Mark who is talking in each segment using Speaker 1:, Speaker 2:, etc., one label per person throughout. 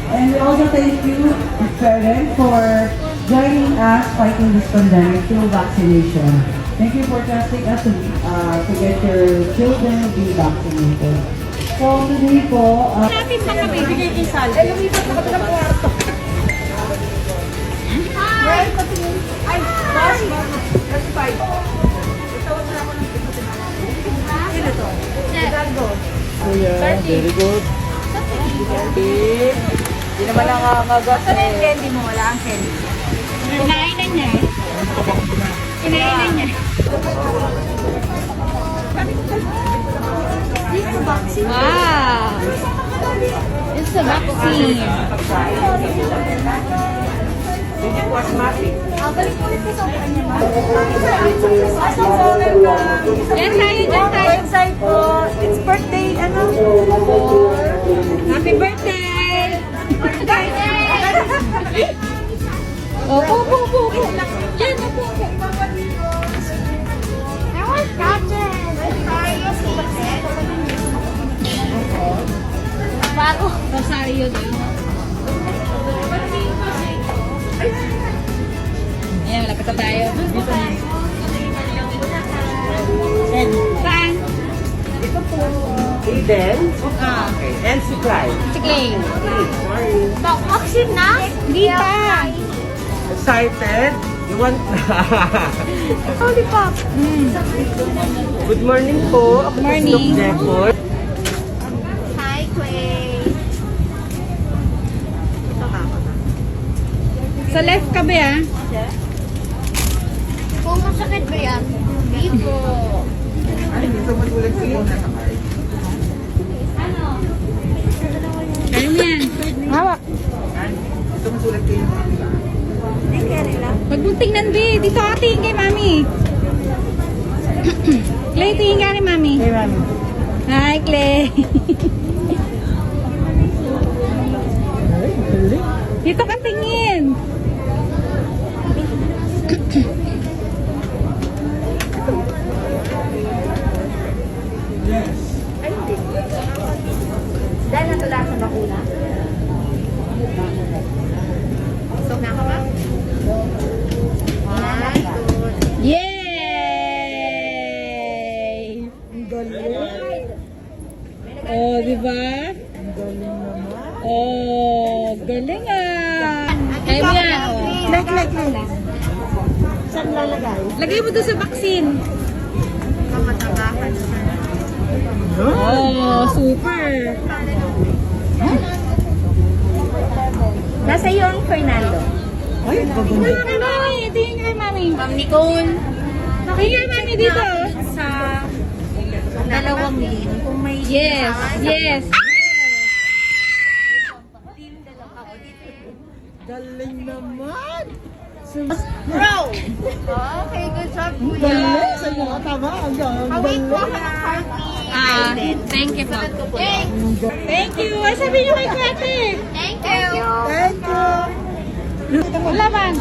Speaker 1: And we also thank you, parents, for joining us fighting this pandemic through vaccination. Thank you for trusting us to get your children to be vaccinated. So today po,
Speaker 2: natin sa kami, bigay kay Sal. Eh, lumipat na kami ng kwarto. Hi! Ay, boss, that's fine. Itawag na ako ng sino to? Hidalgo.
Speaker 3: Very good.
Speaker 2: Hindi naman nakakagas. Saan yung candy mo? Wala ang candy.
Speaker 4: Kinainan niya. Kinainan niya. Wow! It's a vaccine. Diyan tayo.
Speaker 2: Website po. It's birthday, ano?
Speaker 4: Happy birthday! Opo. Yan, opo. I want catches. Bago. Rosario din. Ayan, malapit na tayo. Saan?
Speaker 3: Ito po. Eden. Okay. And si Clyde.
Speaker 4: Sige.
Speaker 3: Sorry.
Speaker 4: Vaccine na? Hindi pa.
Speaker 3: Excited? You want...
Speaker 4: Holy pop.
Speaker 3: Good morning po. Ako po si Doc Jefford.
Speaker 4: Hi, Quay. Sa left ka ba yan? Kung masakit ba yan? Dito.
Speaker 3: Ay, dito matulag ko yun.
Speaker 4: Ano? Kaya mo yan. Hawak.
Speaker 3: Dito matulag ko yun.
Speaker 4: Huwag mong tingnan, be. Dito ka tingin kay mami. Clay, tingin ka ni mami.
Speaker 3: Hey, mami.
Speaker 4: Hi, Clay. Dito ka tingin.
Speaker 2: Dahil natula sa bakuna. So, nga ba?
Speaker 4: Yay! Oh, di ba? Oh, galing ah. Kaya mo yan.
Speaker 2: Like. Saan lalagay?
Speaker 4: Lagay mo doon sa vaccine.
Speaker 2: Kamatabakan.
Speaker 4: Oh, super.
Speaker 2: Nasa iyo ang Fernando.
Speaker 3: Ay,
Speaker 4: Tingnan kay mami. Tingnan kay mami.
Speaker 2: Ma'am Nicole.
Speaker 4: Tingnan mami dito.
Speaker 2: Sa 2 lane. Kung may...
Speaker 4: Yes.
Speaker 3: galing naman.
Speaker 2: Bro! Okay, good job, kuya.
Speaker 3: Galing. Sa inyo tama. Ang
Speaker 2: Await po ako ng heartbeat.
Speaker 4: Thank you po. Thank you. Ay, sabi niyo kay Kwate.
Speaker 2: Thank you.
Speaker 3: Thank you.
Speaker 4: Laman.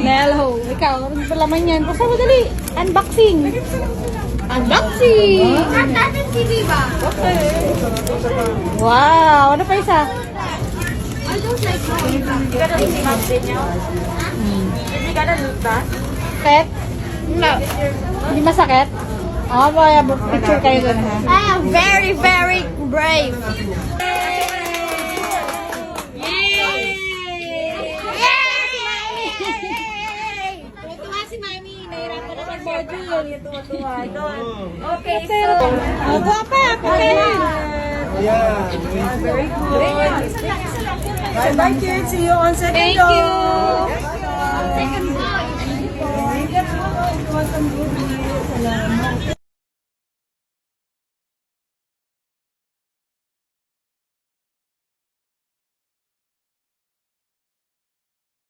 Speaker 4: Hello. Ikaw, ano ba laman yan? Basta mo dali. Unboxing. Unboxing.
Speaker 2: Saan natin si Viva?
Speaker 4: Wow. Ano pa isa?
Speaker 2: I don't like Viva. Hindi ka na din niya? Hindi ka na luta?
Speaker 4: Sakit? No. Hindi masakit? Oo, picture kayo dun ha.
Speaker 2: I am very, very brave.
Speaker 4: Tuwa si Mami. Nahirapan na mag-module.
Speaker 2: Okay, so...
Speaker 4: Tuwa pa. Pagkain.
Speaker 3: Yeah.
Speaker 2: Very good.
Speaker 3: Bye-bye, kids. See you on second
Speaker 4: Thank you.
Speaker 2: Second boy.
Speaker 3: Salamat.